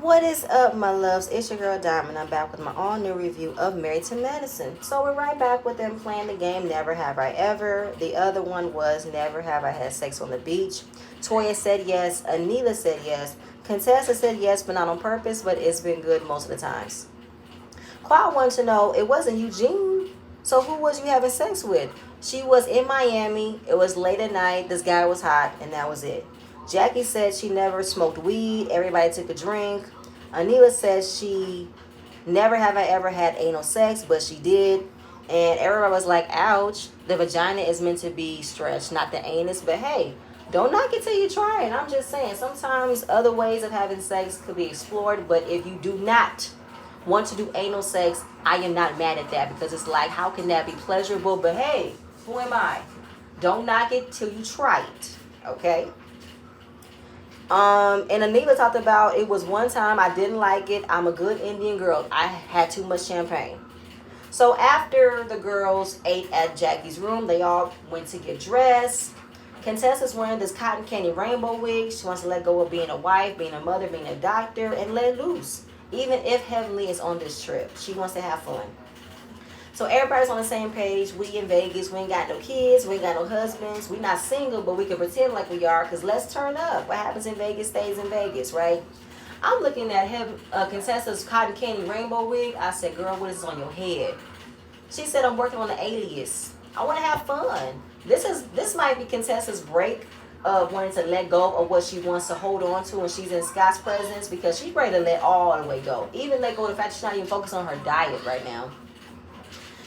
What is up, my loves? It's your girl Diamond. I'm back with my all new review of Married to Medicine. So we're right back with them playing the game Never Have I Ever. The other one was Never Have I Had Sex on the Beach. Toya said yes. Anila said yes. Contessa said yes, but not on purpose, but it's been good most of the times. Quad wanted to know, it wasn't Eugene. So who was you having sex with? She was in Miami. It was late at night. This guy was hot, and that was it. Jackie said she never smoked weed. Everybody took a drink. Anila says she never have I ever had anal sex, but she did. And everybody was like, ouch. The vagina is meant to be stretched, not the anus. But hey, don't knock it till you try it. I'm just saying, sometimes other ways of having sex could be explored. But if you do not want to do anal sex, I am not mad at that, because it's like, how can that be pleasurable? But hey, who am I? Don't knock it till you try it. Okay? And Anila talked about, it was one time I didn't like it. I'm a good Indian girl. I had too much champagne. So after the girls ate at Jackie's room, they all went to get dressed. Contessa's wearing this cotton candy rainbow wig. She wants to let go of being a wife, being a mother, being a doctor, and let loose. Even if Heavenly is on this trip, she wants to have fun. So everybody's on the same page. We in Vegas. We ain't got no kids. We ain't got no husbands. We not single, but we can pretend like we are, because let's turn up. What happens in Vegas stays in Vegas, right? I'm looking at Contessa's cotton candy rainbow wig. I said, girl, what is on your head? She said, I'm working on the alias. I want to have fun. This might be Contessa's break of wanting to let go of what she wants to hold on to when she's in Scott's presence, because she's ready to let all the way go. Even let go of the fact she's not even focused on her diet right now,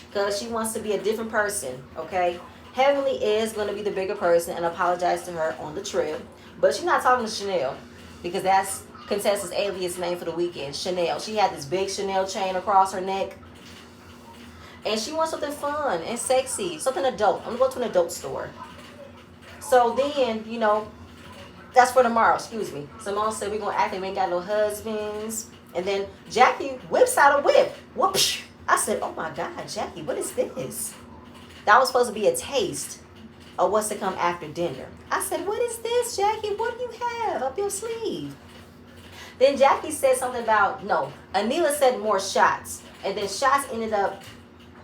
because she wants to be a different person, okay? Heavenly is going to be the bigger person and apologize to her on the trip. But she's not talking to Chanel, because that's Contessa's alias name for the weekend, Chanel. She had this big Chanel chain across her neck. And she wants something fun and sexy, something adult. I'm going to go to an adult store. So then, that's for tomorrow, excuse me. Simone said we're going to act like we ain't got no husbands. And then Jackie whips out a whip. Whoops. I said, oh my God, Jackie, what is this? That was supposed to be a taste of what's to come after dinner. I said, what is this, Jackie? What do you have up your sleeve? Then Jackie said something about, no, Anila said more shots. And then shots ended up,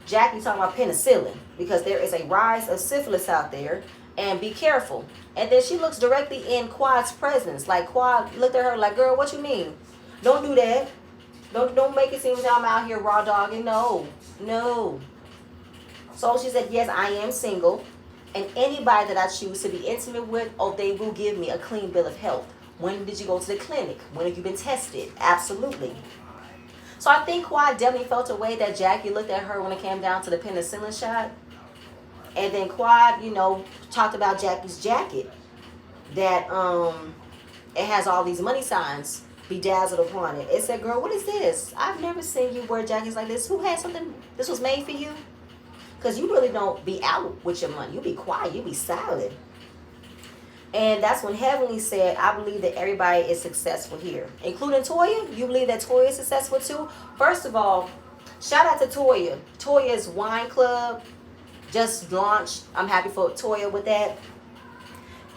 Jackie talking about penicillin, because there is a rise of syphilis out there, and be careful. And then she looks directly in Quad's presence. Like, Quad looked at her like, girl, what you mean? Don't do that. Don't make it seem that I'm out here raw dogging. No. So she said, yes, I am single. And anybody that I choose to be intimate with, they will give me a clean bill of health. When did you go to the clinic? When have you been tested? Absolutely. So I think Quad definitely felt a way that Jackie looked at her when it came down to the penicillin shot. And then Quad, talked about Jackie's jacket. That it has all these money signs bedazzled upon it. It said, girl, what is this? I've never seen you wear jackets like this. Who had something? This was made for you? Because you really don't be out with your money. You be quiet. You be silent. And that's when Heavenly said, I believe that everybody is successful here, including Toya. You believe that Toya is successful too? First of all, shout out to Toya. Toya's Wine Club just launched. I'm happy for Toya with that.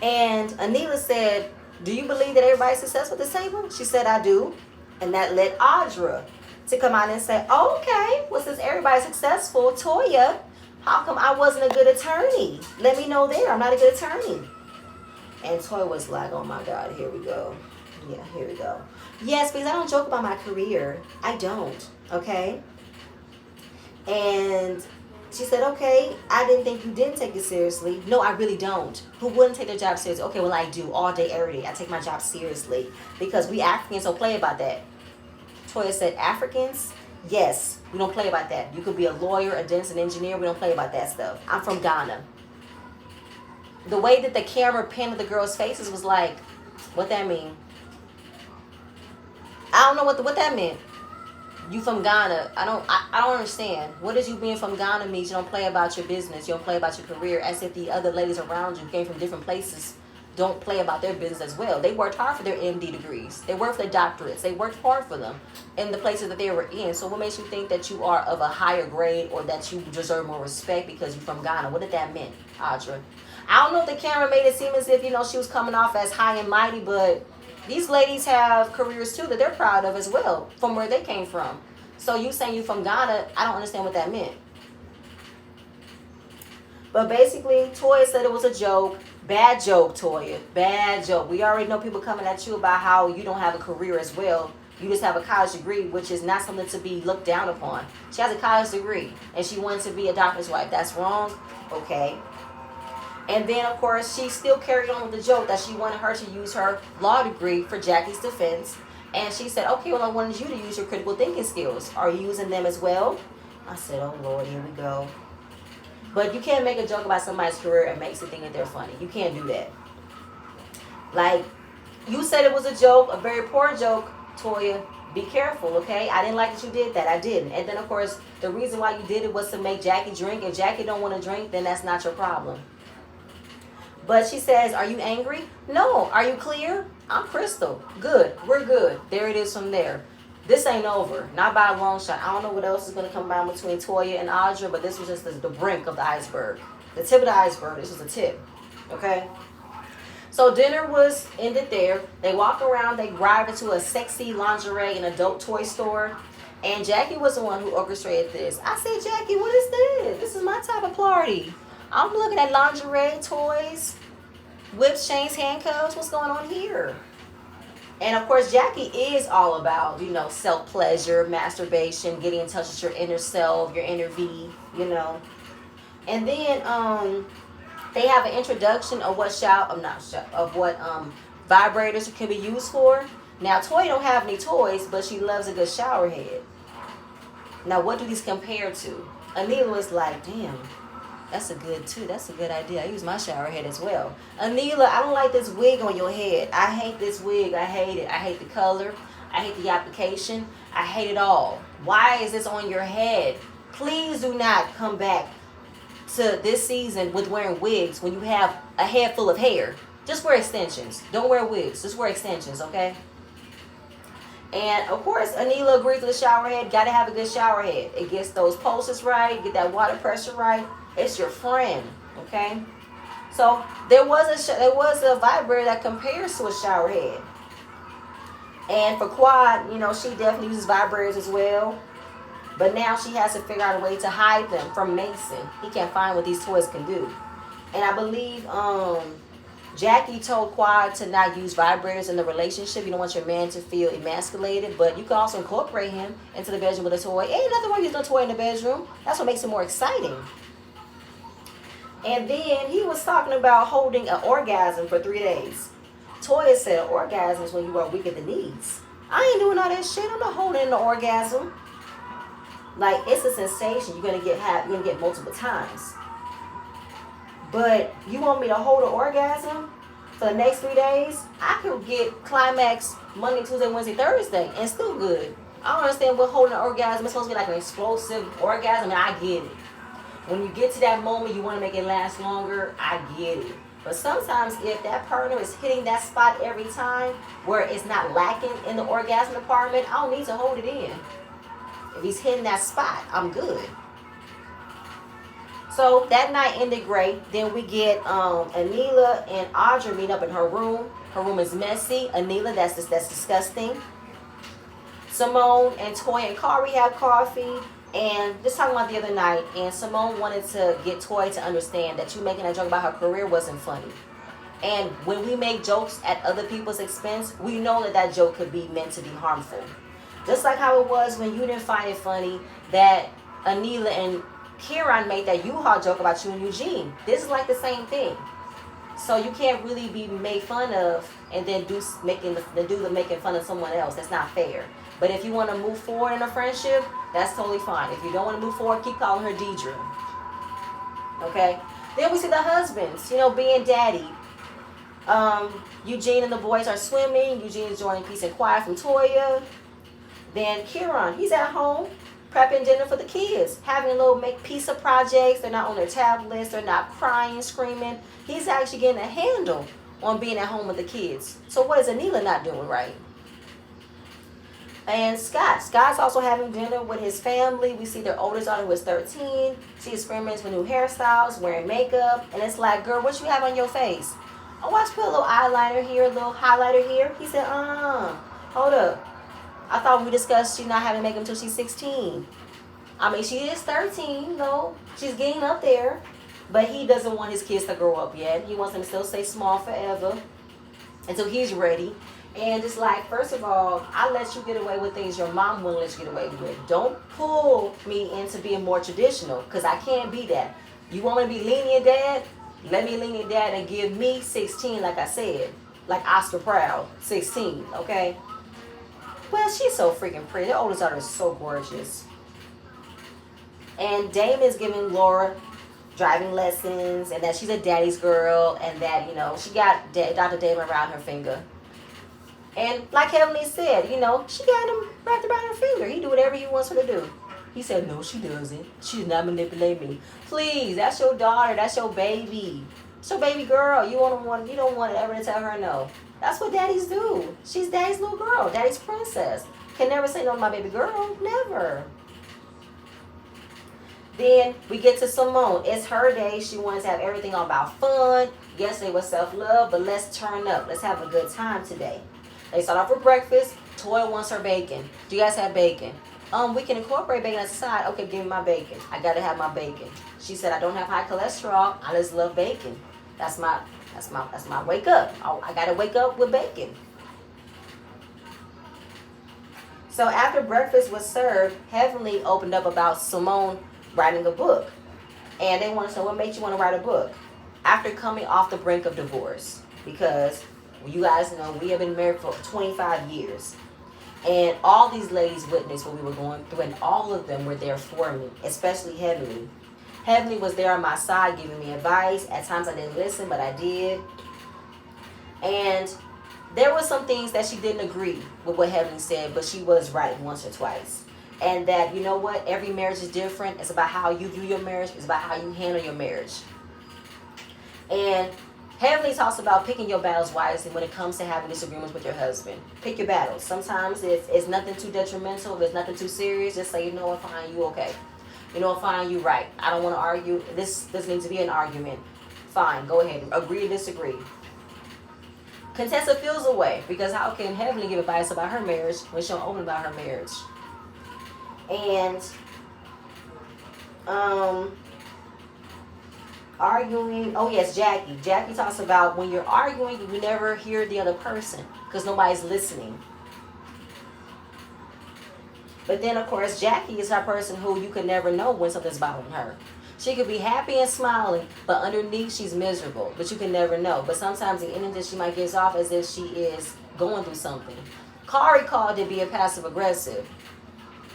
And Anila said, do you believe that everybody's successful at the table? She said, I do. And that led Audra to come out and say, oh, okay, well, since everybody's successful, Toya, how come I wasn't a good attorney? Let me know there. I'm not a good attorney. And Toya was like, oh my God, here we go. Yeah, here we go. Yes, because I don't joke about my career. I don't, okay? And she said, okay, I didn't think you didn't take it seriously. No, I really don't. Who wouldn't take their job seriously? Okay, well, I do all day, every day. I take my job seriously, because we Africans don't play about that. Toya said, Africans? Yes, we don't play about that. You could be a lawyer, a dentist, an engineer. We don't play about that stuff. I'm from Ghana. The way that the camera painted the girls' faces was like, what that mean? I don't know what that meant. You from Ghana. I don't understand. What does you being from Ghana means? You don't play about your business. You don't play about your career, as if the other ladies around you came from different places don't play about their business as well. They worked hard for their MD degrees. They worked for their doctorates. They worked hard for them in the places that they were in. So what makes you think that you are of a higher grade, or that you deserve more respect because you're from Ghana? What did that mean, Audra? I don't know if the camera made it seem as if, she was coming off as high and mighty, but These ladies have careers too that they're proud of as well from where they came from. So you saying you from Ghana, I don't understand what that meant. But basically, Toya said it was a joke. Bad joke, Toya. Bad joke. We already know people coming at you about how you don't have a career as well. You just have a college degree, which is not something to be looked down upon. She has a college degree, and she wanted to be a doctor's wife. That's wrong? Okay. And then, of course, she still carried on with the joke that she wanted her to use her law degree for Jackie's defense. And she said, okay, well, I wanted you to use your critical thinking skills. Are you using them as well? I said, oh, Lord, here we go. But you can't make a joke about somebody's career and make it think that they're funny. You can't do that. Like, you said it was a joke, a very poor joke, Toya. Be careful, okay? I didn't like that you did that. I didn't. And then, of course, the reason why you did it was to make Jackie drink. If Jackie don't want to drink, then that's not your problem. But she says, are you angry? No. Are you clear? I'm crystal. Good. We're good. There it is from there. This ain't over. Not by a long shot. I don't know what else is going to come by between Toya and Audra, but this was just the brink of the iceberg. The tip of the iceberg. This was a tip. Okay? So dinner was ended there. They walk around. They arrive into a sexy lingerie and adult toy store. And Jackie was the one who orchestrated this. I said, Jackie, what is this? This is my type of party. I'm looking at lingerie, toys, whips, chains, handcuffs. What's going on here? And of course, Jackie is all about, self-pleasure, masturbation, getting in touch with your inner self, your inner V, And then they have an introduction of what vibrators can be used for. Now, Toya don't have any toys, but she loves a good shower head. Now, what do these compare to? Anila was like, damn. That's a good idea. I use my shower head as well. Anila, I don't like this wig on your head. I hate this wig. I hate it. I hate the color. I hate the application. I hate it all. Why is this on your head? Please do not come back to this season with wearing wigs when you have a head full of hair. Just wear extensions. Don't wear wigs. Just wear extensions, okay? And, of course, Anila agrees with the shower head. Got to have a good shower head. It gets those pulses right. Get that water pressure right. It's your friend, okay? So there was a vibrator that compares to a shower head. And for Quad, she definitely uses vibrators as well. But now she has to figure out a way to hide them from Mason. He can't find what these toys can do. And I believe Jackie told Quad to not use vibrators in the relationship. You don't want your man to feel emasculated, but you can also incorporate him into the bedroom with a toy. Ain't nothing wrong with using a toy in the bedroom. That's what makes it more exciting. And then he was talking about holding an orgasm for 3 days. Toya said orgasm is when you are weak at the knees. I ain't doing all that shit. I'm not holding an orgasm. Like, it's a sensation you're gonna get multiple times. But you want me to hold an orgasm for the next 3 days? I could get climax Monday, Tuesday, Wednesday, Thursday, and still good. I don't understand what holding an orgasm is supposed to be, like an explosive orgasm, and I get it. When you get to that moment, you want to make it last longer. I get it. But sometimes if that partner is hitting that spot every time where it's not lacking in the orgasm department, I don't need to hold it in. If he's hitting that spot, I'm good. So that night ended great. Then we get Anila and Audra meet up in her room. Her room is messy. Anila, that's disgusting. Simone and Toy and Kari have coffee. And just talking about the other night, and Simone wanted to get Toy to understand that you making a joke about her career wasn't funny. And when we make jokes at other people's expense, we know that joke could be meant to be harmful. Just like how it was when you didn't find it funny that Anila and Kieran made that U-Haul joke about you and Eugene. This is like the same thing. So you can't really be made fun of and then do the making fun of someone else. That's not fair. But if you want to move forward in a friendship, that's totally fine. If you don't want to move forward, keep calling her Deidre. Okay? Then we see the husbands, being daddy. Eugene and the boys are swimming. Eugene is enjoying peace and quiet from Toya. Then Kieran, he's at home prepping dinner for the kids, having a little piece of projects. They're not on their tablets. They're not crying, screaming. He's actually getting a handle on being at home with the kids. So what is Anila not doing right? And Scott's also having dinner with his family. We see their oldest daughter who is 13. She experiments with new hairstyles, wearing makeup. And it's like, girl, what you have on your face? Oh, watch, put a little eyeliner here, a little highlighter here. He said, hold up. I thought we discussed she not having makeup until she's 16. I mean, she is 13, though. She's getting up there. But he doesn't want his kids to grow up yet. He wants them to still stay small forever until he's ready. And it's like, first of all, I let you get away with things your mom wouldn't let you get away with. Don't pull me into being more traditional, because I can't be that. You want me to be lenient, Dad? Let me lenient, Dad, and give me 16, like I said. Like Oscar Proud, 16, okay? Well, she's so freaking pretty. The oldest daughter is so gorgeous. And Dame is giving Laura driving lessons, and that she's a daddy's girl, and that, you know, she got Dr. Dame around her finger. And like Heavenly said, you know, she got him wrapped around her finger. He do whatever he wants her to do. He said, no, she doesn't. She does not manipulate me. Please, that's your daughter. That's your baby. It's your baby girl. You don't want ever to tell her no. That's what daddies do. She's daddy's little girl, daddy's princess. Can never say no to my baby girl. Never. Then we get to Simone. It's her day. She wants to have everything all about fun. Yesterday was self-love, but let's turn up. Let's have a good time today. They start off with breakfast. Toya wants her bacon. Do you guys have bacon? We can incorporate bacon aside. Okay, give me my bacon. I gotta have my bacon. She said, I don't have high cholesterol. I just love bacon. That's my wake up. I gotta wake up with bacon. So after breakfast was served, Heavenly opened up about Simone writing a book. And they want to know, what made you want to write a book? After coming off the brink of divorce. Because you guys know we have been married for 25 years. And all these ladies witnessed what we were going through, and all of them were there for me, especially Heavenly. Heavenly was there on my side giving me advice. At times I didn't listen, but I did. And there were some things that she didn't agree with what Heavenly said, but she was right once or twice. And that, you know what, every marriage is different. It's about how you view your marriage. It's about how you handle your marriage. And Heavenly talks about picking your battles wisely when it comes to having disagreements with your husband. Pick your battles. Sometimes it's nothing too detrimental. If it's nothing too serious, just say, you know what, fine, you okay. You know what, fine, you right. I don't want to argue. This doesn't need to be an argument. Fine, go ahead. Agree to disagree. Contessa feels away, because how can Heavenly give advice about her marriage when she don't open about her marriage? And arguing. Oh yes, Jackie. Jackie talks about when you're arguing, you never hear the other person because nobody's listening. But then, of course, Jackie is her person who you could never know when something's bothering her. She could be happy and smiling, but underneath she's miserable. But you can never know. But sometimes the energy she might give off as if she is going through something. Kari called it being passive aggressive.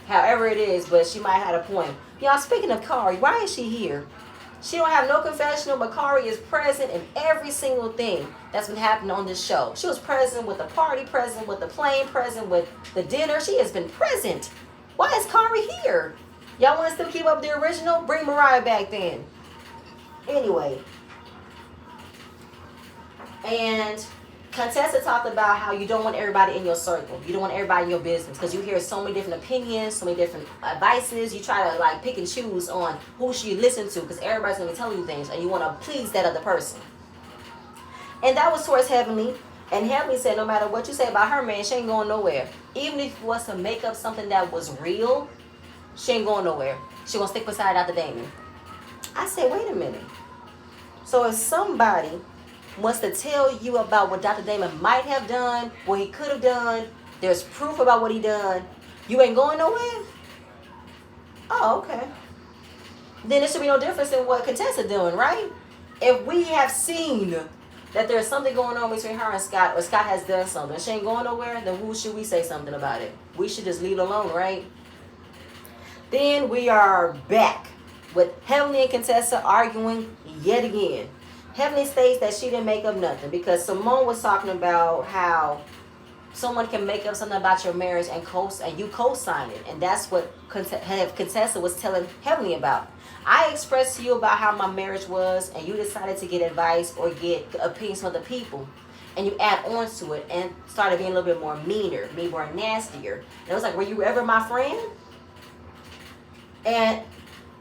However it is, but she might have a point. Y'all, speaking of Kari, why is she here? She don't have no confessional, but Kari is present in every single thing that's been happening on this show. She was present with the party, present with the plane, present with the dinner. She has been present. Why is Kari here? Y'all want to still keep up the original? Bring Mariah back then. Anyway. And Contessa talked about how you don't want everybody in your circle. You don't want everybody in your business because you hear so many different opinions, so many different advices. You try to like pick and choose on who should you listen to because everybody's going to tell you things and you want to please that other person. And that was towards Heavenly. And Heavenly said no matter what you say about her man, she ain't going nowhere. Even if it was to make up something that was real, she ain't going nowhere. She going to stick beside Dr. Damon. I said, wait a minute. So if somebody wants to tell you about what Dr. Damon might have done, what he could have done, there's proof about what he done, you ain't going nowhere? Oh, okay. Then there should be no difference in what Contessa doing, right? If we have seen that there's something going on between her and Scott, or Scott has done something, she ain't going nowhere, then who should we say something about it? We should just leave it alone, right? Then we are back with Heavenly and Contessa arguing yet again. Heavenly states that she didn't make up nothing because Simone was talking about how someone can make up something about your marriage and you co-sign it. And that's what Contessa was telling Heavenly about. I expressed to you about how my marriage was and you decided to get advice or get opinions from other people. And you add on to it and started being a little bit more meaner, maybe more nastier. And it was like, were you ever my friend? And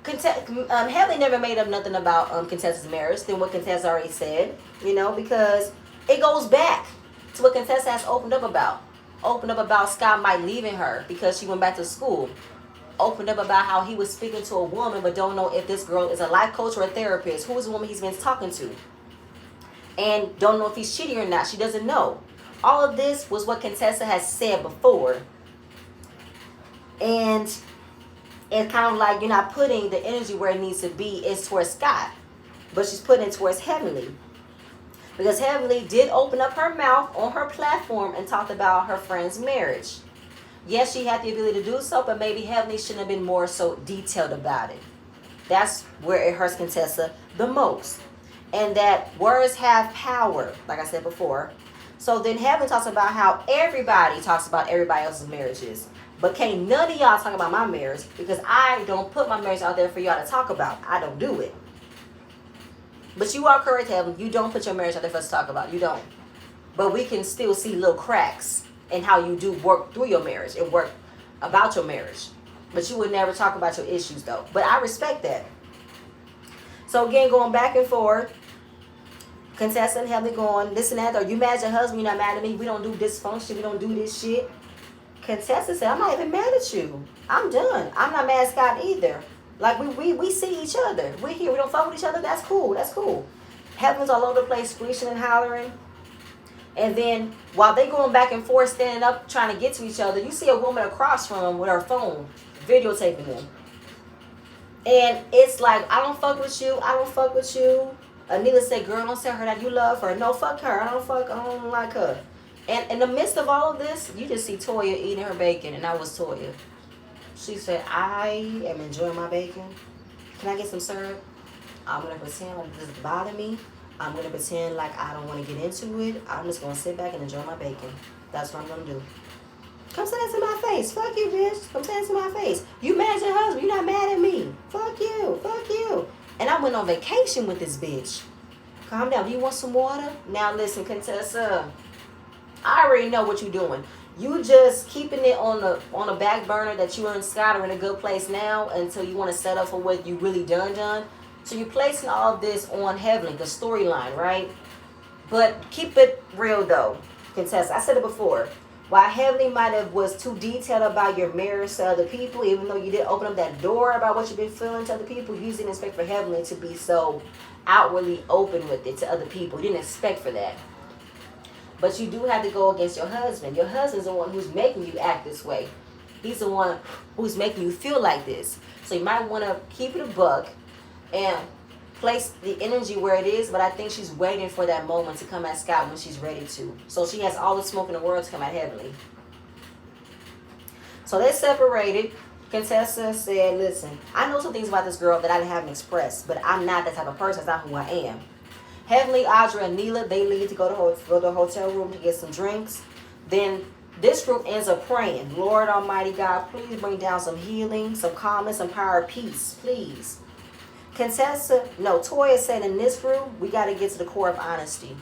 Heavenly never made up nothing about Contessa's marriage than what Contessa already said, because it goes back to what Contessa has opened up about. Opened up about Scott Mike leaving her because she went back to school. Opened up about how he was speaking to a woman but don't know if this girl is a life coach or a therapist. Who is the woman he's been talking to? And don't know if he's cheating or not. She doesn't know. All of this was what Contessa has said before. And it's kind of like you're not putting the energy where it needs to be is towards Scott. But she's putting it towards Heavenly. Because Heavenly did open up her mouth on her platform and talked about her friend's marriage. Yes, she had the ability to do so, but maybe Heavenly shouldn't have been more so detailed about it. That's where it hurts Contessa the most. And that words have power, like I said before. So then Heaven talks about how everybody talks about everybody else's marriages. But can't none of y'all talk about my marriage because I don't put my marriage out there for y'all to talk about. I don't do it. But you are correct, Heaven. You don't put your marriage out there for us to talk about. You don't. But we can still see little cracks in how you do work through your marriage and work about your marriage. But you would never talk about your issues, though. But I respect that. So, again, going back and forth. Contessa and Heavenly going, this and that. Are you mad at your husband? You're not mad at me? We don't do dysfunction. We don't do this shit. Contessa said, I'm not even mad at you. I'm done. I'm not mad at Scott either. Like, we see each other. We're here. We don't fuck with each other. That's cool. That's cool. Heaven's all over the place, screeching and hollering. And then, while they going back and forth, standing up, trying to get to each other, you see a woman across from them with her phone, videotaping them. And it's like, I don't fuck with you. I don't fuck with you. Anila said, girl, don't tell her that you love her. No, fuck her. I don't like her. And in the midst of all of this, you just see Toya eating her bacon. And that was Toya. She said, I am enjoying my bacon. Can I get some syrup? I'm going to pretend like this doesn't bother me. I'm going to pretend like I don't want to get into it. I'm just going to sit back and enjoy my bacon. That's what I'm going to do. Come say that to my face. Fuck you, bitch. Come say that to my face. You mad at your husband. You're not mad at me. Fuck you. Fuck you. And I went on vacation with this bitch. Calm down. Do you want some water? Now listen, Contessa. I already know what you're doing. You just keeping it on the back burner that you and Scott are in a good place now until you want to set up for what you really done. So you're placing all of this on Heavenly, the storyline, right? But keep it real though, Contessa. I said it before. While Heavenly might have was too detailed about your marriage to other people, even though you did open up that door about what you've been feeling to other people, you didn't expect for Heavenly to be so outwardly open with it to other people. You didn't expect for that. But you do have to go against your husband. Your husband's the one who's making you act this way. He's the one who's making you feel like this. So you might want to keep it a buck and place the energy where it is. But I think she's waiting for that moment to come at Scott when she's ready to. So she has all the smoke in the world to come at Heavenly. So they separated. Contessa said, listen, I know some things about this girl that I haven't expressed. But I'm not that type of person. That's not who I am. Heavenly, Audra, and Neela, they leave to go to the hotel room to get some drinks. Then this group ends up praying. Lord Almighty God, please bring down some healing, some calmness, some power, peace, please. Toya said in this group, we got to get to the core of honesty.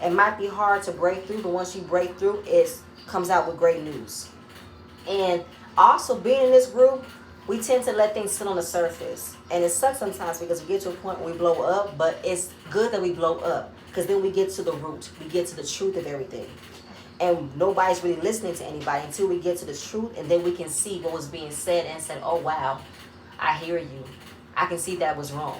It might be hard to break through, but once you break through, it comes out with great news. And also being in this group, we tend to let things sit on the surface. And it sucks sometimes because we get to a point where we blow up, but it's good that we blow up because then we get to the root. We get to the truth of everything. And nobody's really listening to anybody until we get to the truth, and then we can see what was being said and said, oh, wow, I hear you. I can see that was wrong.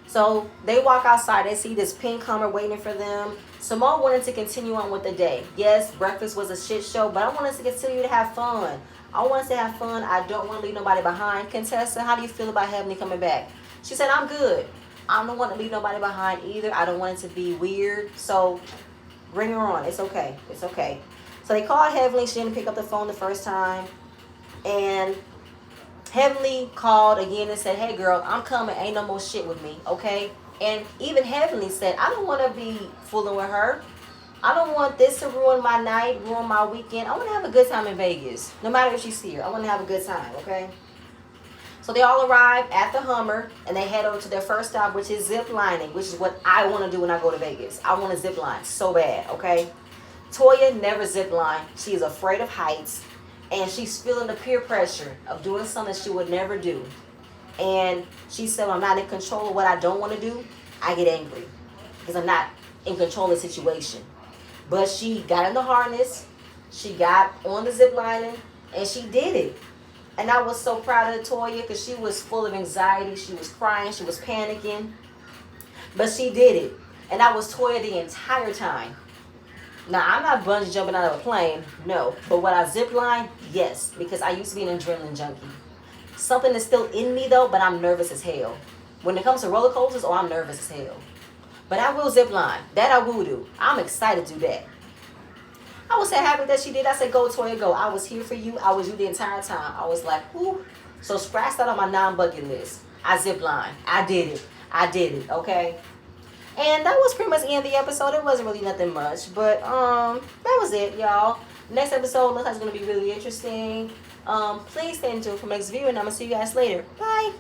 So they walk outside. They see this pink Hummer waiting for them. Simone wanted to continue on with the day. Yes, breakfast was a shit show, but I wanted to continue to have fun. I want us to have fun. I don't want to leave nobody behind. Contessa, how do you feel about Heavenly coming back? She said, I'm good. I don't want to leave nobody behind either. I don't want it to be weird. So bring her on. It's okay. It's okay. So they called Heavenly. She didn't pick up the phone the first time. And Heavenly called again and said, hey, girl, I'm coming. Ain't no more shit with me, okay? And even Heavenly said, I don't want to be fooling with her. I don't want this to ruin my night, ruin my weekend. I want to have a good time in Vegas. No matter if she's here. I want to have a good time, okay? So they all arrive at the Hummer, and they head over to their first stop, which is zip lining, which is what I want to do when I go to Vegas. I want to zip line so bad, okay? Toya never zip line. She is afraid of heights, and she's feeling the peer pressure of doing something she would never do. and she said, I'm not in control of what I don't want to do, I get angry because I'm not in control of the situation. But she got in the harness, she got on the zip lining, and she did it. And I was so proud of Toya because she was full of anxiety. She was crying. She was panicking. But she did it. And I was Toya the entire time. Now, I'm not bungee jumping out of a plane. No. But when I zip line, yes. Because I used to be an adrenaline junkie. Something is still in me, though, but I'm nervous as hell. When it comes to roller coasters, I'm nervous as hell. But I will zip line. That I will do. I'm excited to do that. I was so happy that she did. I said, go, Toya, go. I was here for you. I was you the entire time. I was like, whoo. So scratch that on my non-bucket list. I zip line. I did it. I did it, okay? And that was pretty much the end of the episode. It wasn't really nothing much. But that was it, y'all. Next episode looks like it's going to be really interesting. Please stay tuned for next video, and I'm going to see you guys later. Bye.